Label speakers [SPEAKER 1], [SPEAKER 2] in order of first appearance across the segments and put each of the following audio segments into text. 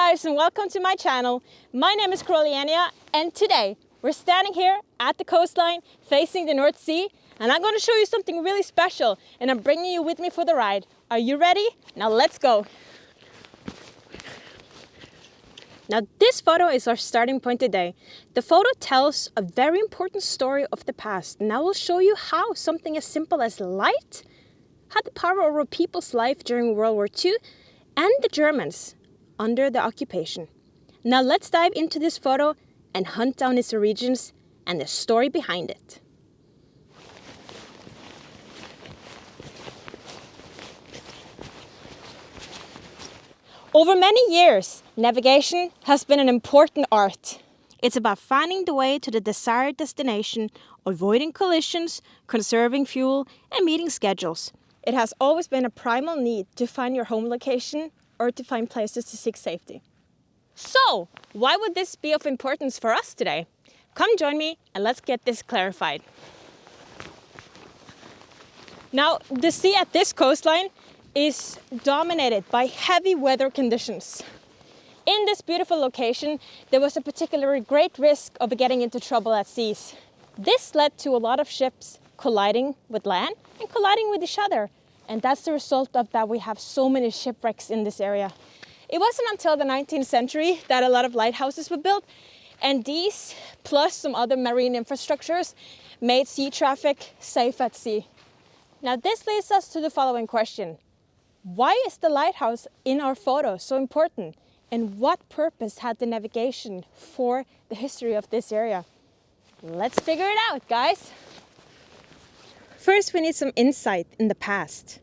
[SPEAKER 1] guys, and welcome to my channel. My name is Coralienya, and today we're standing here at the coastline facing the North Sea, and I'm going to show you something really special, and I'm bringing you with me for the ride. Are you ready? Now let's go. Now this photo is our starting point today. The photo tells a very important story of the past, and I will show you how something as simple as light had the power over people's life during World War II and the Germans under the occupation. Now let's dive into this photo and hunt down its origins and the story behind it. Over many years, navigation has been an important art. It's about finding the way to the desired destination, avoiding collisions, conserving fuel, and meeting schedules. It has always been a primal need to find your home location or to find places to seek safety. So, why would this be of importance for us today? Come join me and let's get this clarified. Now, the sea at this coastline is dominated by heavy weather conditions. In this beautiful location, there was a particularly great risk of getting into trouble at seas. This led to a lot of ships colliding with land and colliding with each other. And that's the result of that we have so many shipwrecks in this area. It wasn't until the 19th century that a lot of lighthouses were built, and these, plus some other marine infrastructures, made sea traffic safe at sea. Now this leads us to the following question. Why is the lighthouse in our photo so important? And what purpose had the navigation for the history of this area? Let's figure it out, guys. First, we need some insight in the past.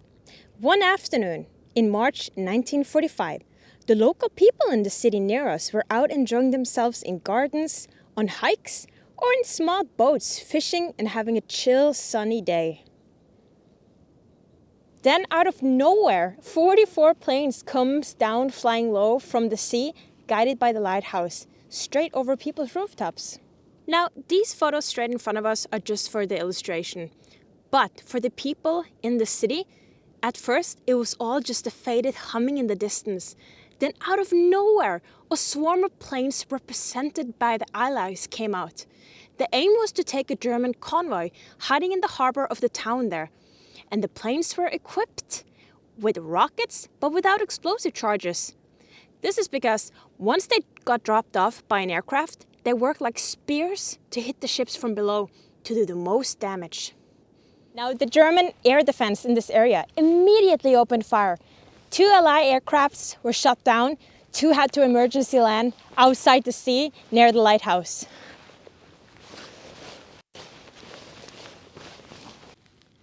[SPEAKER 1] One afternoon in March 1945, the local people in the city near us were out enjoying themselves in gardens, on hikes, or in small boats fishing and having a chill, sunny day. Then out of nowhere, 44 planes comes down flying low from the sea, guided by the lighthouse, straight over people's rooftops. Now, these photos straight in front of us are just for the illustration. But for the people in the city, at first it was all just a faded humming in the distance. Then out of nowhere, a swarm of planes represented by the Allies came out. The aim was to take a German convoy hiding in the harbor of the town there. And the planes were equipped with rockets, but without explosive charges. This is because once they got dropped off by an aircraft, they worked like spears to hit the ships from below to do the most damage. Now, the German air defense in this area immediately opened fire. 2 Allied aircrafts were shot down, 2 had to emergency land outside the sea near the lighthouse.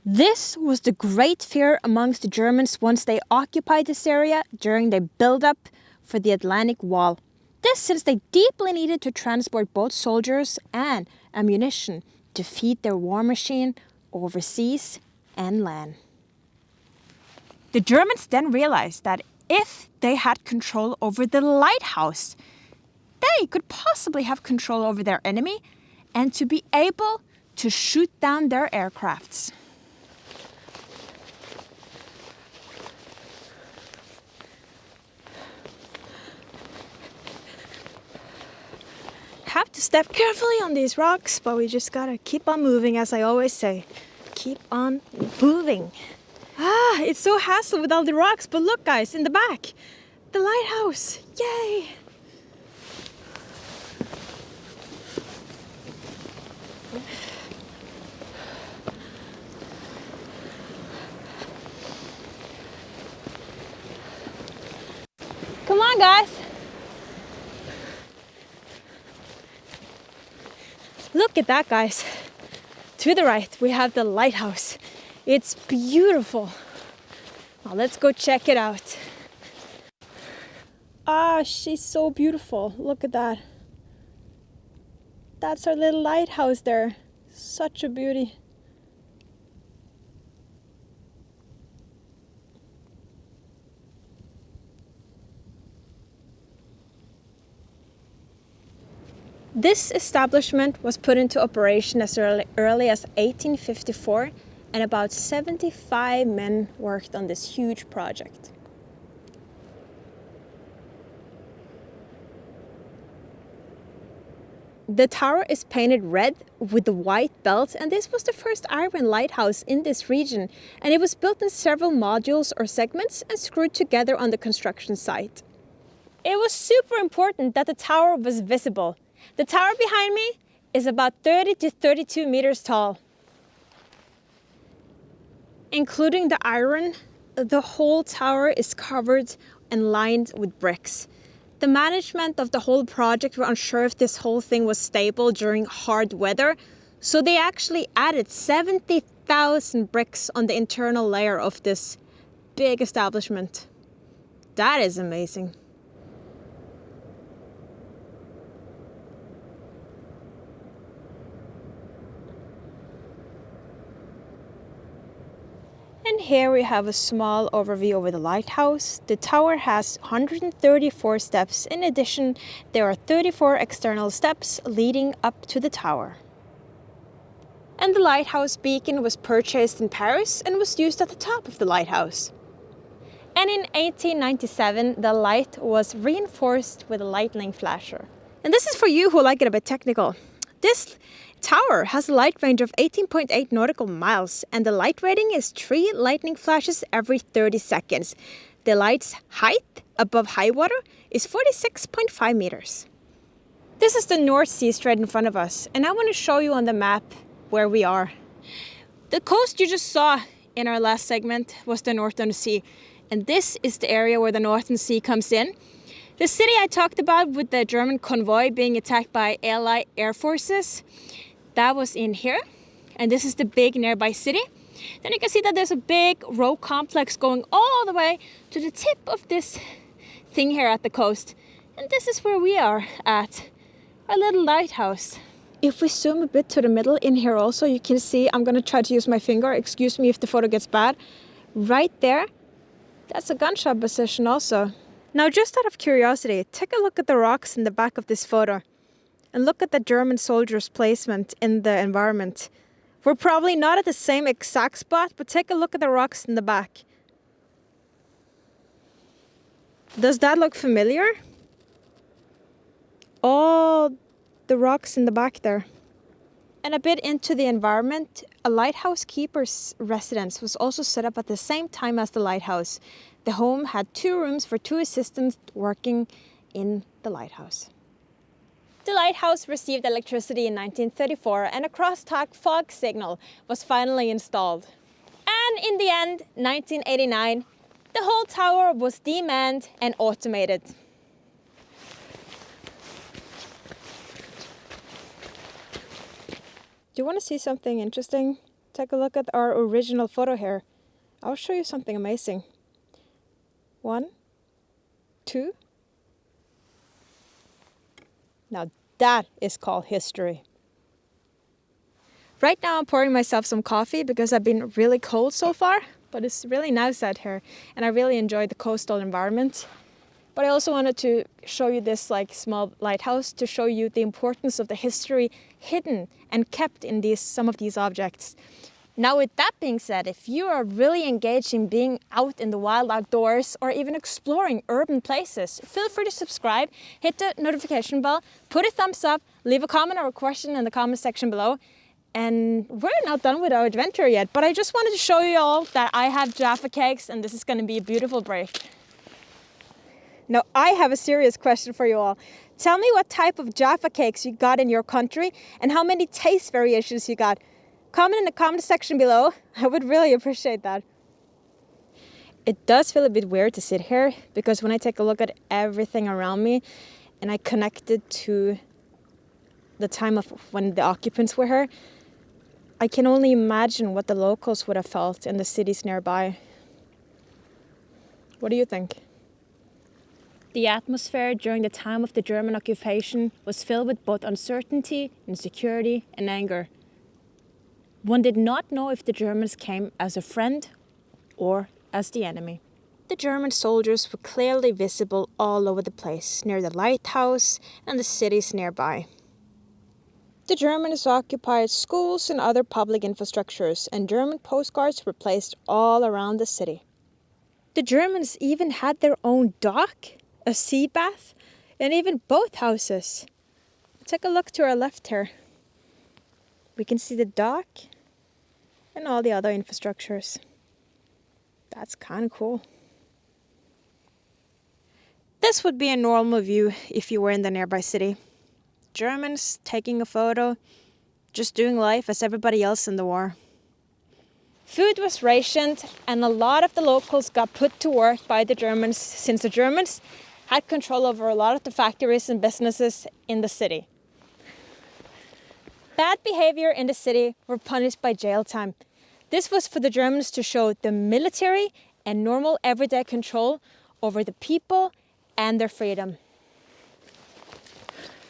[SPEAKER 1] This was the great fear amongst the Germans once they occupied this area during their build-up for the Atlantic Wall. This since they deeply needed to transport both soldiers and ammunition to feed their war machine overseas and land. The Germans then realized that if they had control over the lighthouse, they could possibly have control over their enemy and to be able to shoot down their aircrafts. Have to step carefully on these rocks, but we just gotta keep on moving, as I always say. Keep on moving. It's so hassle with all the rocks, but look guys, in the back, the lighthouse, yay! Come on guys! Look at that, guys. To the right, we have the lighthouse. It's beautiful. Now let's go check it out. She's so beautiful. Look at that. That's our little lighthouse there. Such a beauty. This establishment was put into operation as early as 1854, and about 75 men worked on this huge project. The tower is painted red with the white belt, and this was the first iron lighthouse in this region, and it was built in several modules or segments and screwed together on the construction site. It was super important that the tower was visible. The tower behind me is about 30 to 32 meters tall. Including the iron, the whole tower is covered and lined with bricks. The management of the whole project were unsure if this whole thing was stable during hard weather, so they actually added 70,000 bricks on the internal layer of this big establishment. That is amazing. And here we have a small overview over the lighthouse. The tower has 134 steps. In addition, there are 34 external steps leading up to the tower. And the lighthouse beacon was purchased in Paris and was used at the top of the lighthouse. And in 1897, the light was reinforced with a lightning flasher. And this is for you who like it a bit technical. This tower has a light range of 18.8 nautical miles, and the light rating is 3 lightning flashes every 30 seconds. The light's height above high water is 46.5 meters. This is the North Sea straight in front of us, and I want to show you on the map where we are. The coast you just saw in our last segment was the Northern Sea, and this is the area where the Northern Sea comes in. The city I talked about with the German convoy being attacked by Allied air forces, that was in here, and this is the big nearby city. Then you can see that there's a big row complex going all the way to the tip of this thing here at the coast. And this is where we are at, our little lighthouse. If we zoom a bit to the middle in here also, you can see, I'm going to try to use my finger, excuse me if the photo gets bad. Right there, that's a gunshot position also. Now, just out of curiosity, take a look at the rocks in the back of this photo. And look at the German soldiers' placement in the environment. We're probably not at the same exact spot, but take a look at the rocks in the back. Does that look familiar? All the rocks in the back there. And a bit into the environment, a lighthouse keeper's residence was also set up at the same time as the lighthouse. The home had 2 rooms for 2 assistants working in the lighthouse. The lighthouse received electricity in 1934, and a crosstalk fog signal was finally installed. And in the end, 1989, the whole tower was demanned and automated. Do you want to see something interesting? Take a look at our original photo here. I'll show you something amazing. 1, 2. Now that is called history. Right now I'm pouring myself some coffee because I've been really cold so far, but it's really nice out here and I really enjoy the coastal environment. But I also wanted to show you this small lighthouse to show you the importance of the history hidden and kept in some of these objects. Now, with that being said, if you are really engaged in being out in the wild outdoors or even exploring urban places, feel free to subscribe, hit the notification bell, put a thumbs up, leave a comment or a question in the comment section below. And we're not done with our adventure yet, but I just wanted to show you all that I have Jaffa cakes and this is going to be a beautiful break. Now, I have a serious question for you all. Tell me what type of Jaffa cakes you got in your country and how many taste variations you got. Comment in the comment section below. I would really appreciate that. It does feel a bit weird to sit here because when I take a look at everything around me and I connect it to the time of when the occupants were here, I can only imagine what the locals would have felt in the cities nearby. What do you think? The atmosphere during the time of the German occupation was filled with both uncertainty, insecurity, and anger. One did not know if the Germans came as a friend or as the enemy. The German soldiers were clearly visible all over the place, near the lighthouse and the cities nearby. The Germans occupied schools and other public infrastructures, and German postcards were placed all around the city. The Germans even had their own dock, a sea bath, and even boathouses. Take a look to our left here. We can see the dock and all the other infrastructures. That's kind of cool. This would be a normal view if you were in the nearby city. Germans taking a photo, just doing life as everybody else in the war. Food was rationed and a lot of the locals got put to work by the Germans since the Germans had control over a lot of the factories and businesses in the city. Bad behavior in the city were punished by jail time. This was for the Germans to show the military and normal everyday control over the people and their freedom.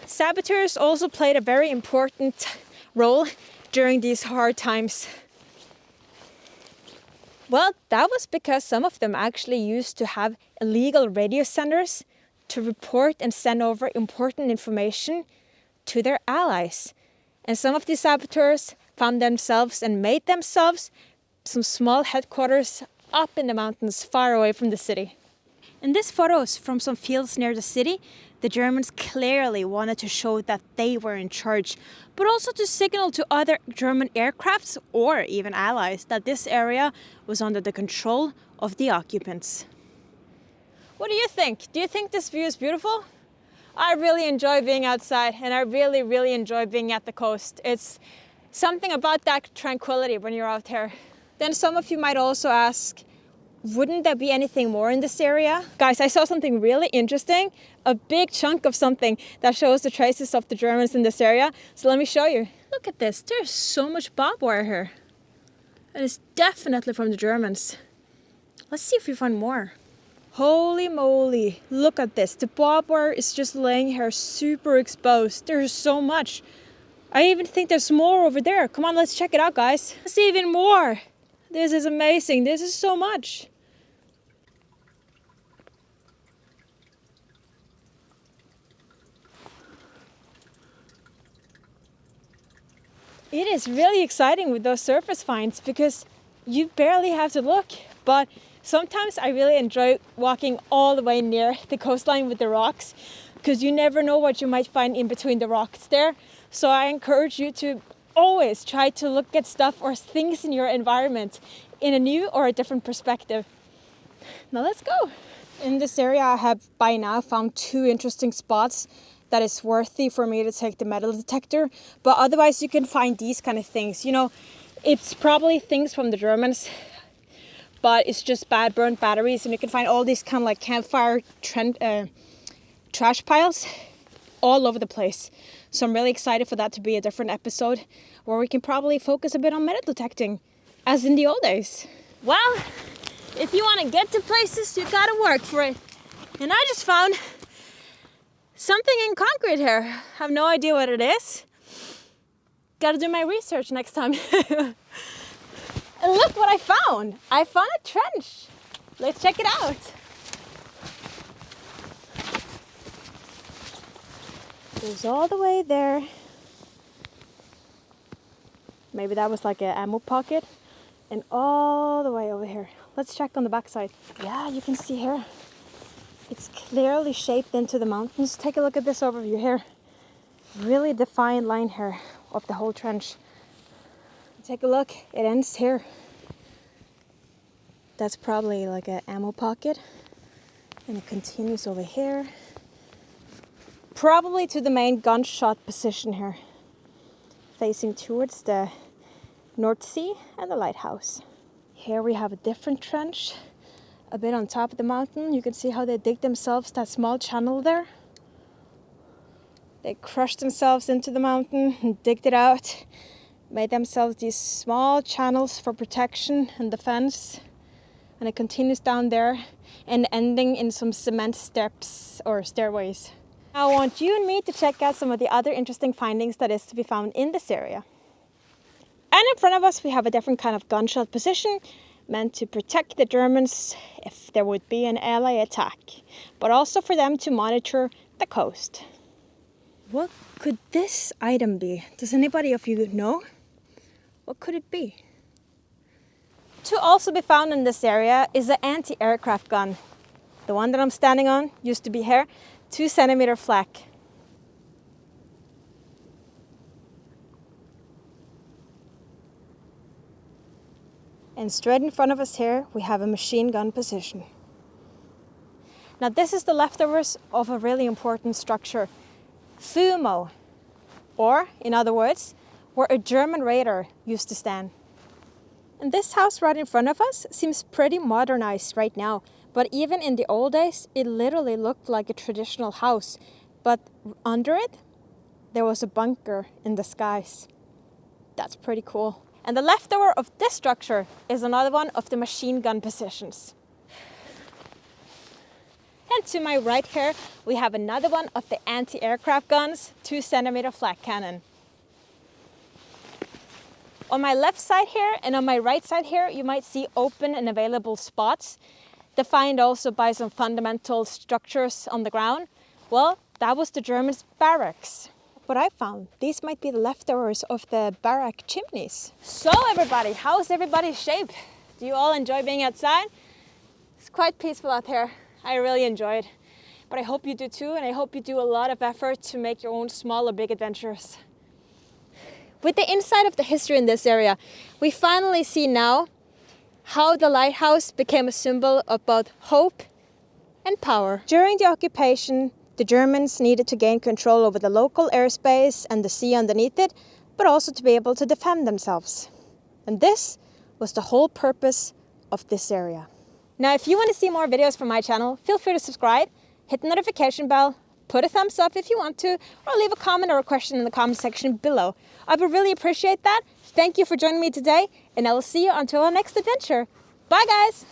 [SPEAKER 1] Saboteurs also played a very important role during these hard times. Well, that was because some of them actually used to have illegal radio senders to report and send over important information to their allies. And some of these saboteurs found themselves and made themselves some small headquarters up in the mountains far away from the city. In these photos from some fields near the city, the Germans clearly wanted to show that they were in charge, but also to signal to other German aircrafts or even allies that this area was under the control of the occupants. What do you think? Do you think this view is beautiful? I really enjoy being outside and I really enjoy being at the coast. It's something about that tranquility when you're out here. Then some of you might also ask, wouldn't there be anything more in this area? Guys, I saw something really interesting, a big chunk of something that shows the traces of the Germans in this area. So let me show you. Look at this, there's so much barbed wire here. And it's definitely from the Germans. Let's see if we find more. Holy moly, look at this. The barbed wire is just laying here super exposed. There's so much. I even think there's more over there. Come on, let's check it out, guys. There's even more. This is amazing. This is so much. It is really exciting with those surface finds because you barely have to look, but sometimes I really enjoy walking all the way near the coastline with the rocks because you never know what you might find in between the rocks there. So I encourage you to always try to look at stuff or things in your environment in a new or a different perspective. Now let's go. In this area I have by now found 2 interesting spots that is worthy for me to take the metal detector, but otherwise you can find these kind of things. You know, it's probably things from the Germans, but it's just bad burnt batteries, and you can find all these kind of like campfire trash piles all over the place. So I'm really excited for that to be a different episode where we can probably focus a bit on metal detecting, as in the old days. Well, if you want to get to places, you gotta work for it. And I just found something in concrete here. I have no idea what it is. Gotta do my research next time. And look what I found. I found a trench. Let's check it out. It goes all the way there. Maybe that was like an ammo pocket. And all the way over here. Let's check on the backside. Yeah, you can see here. It's clearly shaped into the mountains. Take a look at this overview here. Really defined line here of the whole trench. Take a look, it ends here. That's probably like an ammo pocket. And it continues over here. Probably to the main gunshot position here. Facing towards the North Sea and the lighthouse. Here we have a different trench. A bit on top of the mountain. You can see how they dig themselves that small channel there. They crushed themselves into the mountain and digged it out. Made themselves these small channels for protection and defense. And it continues down there and ending in some cement steps or stairways. Now I want you and me to check out some of the other interesting findings that is to be found in this area. And in front of us we have a different kind of gunshot position meant to protect the Germans if there would be an Ally attack, but also for them to monitor the coast. What could this item be? Does anybody of you know? What could it be? To also be found in this area is an anti-aircraft gun. The one that I'm standing on used to be here, 2 centimeter flak. And straight in front of us here, we have a machine gun position. Now this is the leftovers of a really important structure, Fumo, or in other words, where a German raider used to stand. And this house right in front of us seems pretty modernized right now, but even in the old days, it literally looked like a traditional house. But under it, there was a bunker in the skies. That's pretty cool. And the leftover of this structure is another one of the machine gun positions. And to my right here, we have another one of the anti-aircraft guns, 2-centimeter flat cannon. On my left side here and on my right side here, you might see open and available spots, defined also by some fundamental structures on the ground. Well, that was the Germans' barracks. What I found, these might be the leftovers of the barrack chimneys. So everybody, how's everybody's shape? Do you all enjoy being outside? It's quite peaceful out here. I really enjoy it. But I hope you do too, and I hope you do a lot of effort to make your own small or big adventures. With the insight of the history in this area, we finally see now how the lighthouse became a symbol of both hope and power. During the occupation, the Germans needed to gain control over the local airspace and the sea underneath it, but also to be able to defend themselves. And this was the whole purpose of this area. Now, if you want to see more videos from my channel, feel free to subscribe, hit the notification bell, put a thumbs up if you want to, or leave a comment or a question in the comment section below. I would really appreciate that. Thank you for joining me today, and I will see you until our next adventure. Bye, guys!